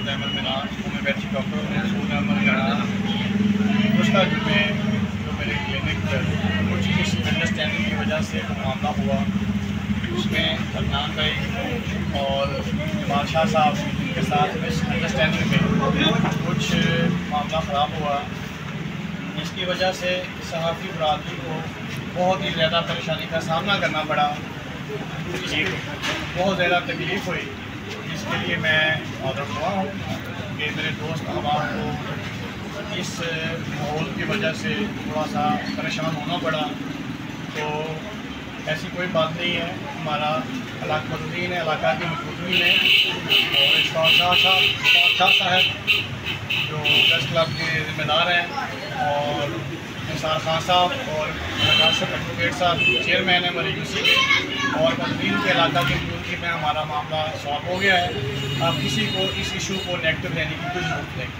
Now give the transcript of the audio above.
Masood Ahmad Minar homeopathic doctor Masood Ahmad Minar उसका जो मेरे क्लिनिक पर कुछ इस अंडरस्टैंडिंग की वजह से मामला हुआ, उसमें अदनान भाई और जमाल शाह साहब के साथ मिस अंडरस्टैंडिंग में कुछ मामला ख़राब हुआ, जिसकी वजह से सहाफ़ी बरादरी को बहुत ही ज़्यादा परेशानी का सामना करना पड़ा। बहुत ज़्यादा तकलीफ़ हुई, जिसके लिए मैं ऑर्डर हुआ हूँ कि मेरे दोस्त अहबाब को इस माहौल की वजह से थोड़ा सा परेशान होना पड़ा। तो ऐसी कोई बात नहीं है, हमारा इलाक़ादीन है, इलाका की मजबूती है। और इशफाक शाह साहब जो प्रेस क्लब के ज़िम्मेदार हैं और निसार खान साहब और नासिर एडवोकेट साहब चेयरमैन है हमारे यूसी के, और मजदूर के इलाका की मजबूती में हमारा मामला सॉल्व हो गया है। अब किसी को इस इशू को नेगेटिव लेने की कोई ज़रूरत नहीं।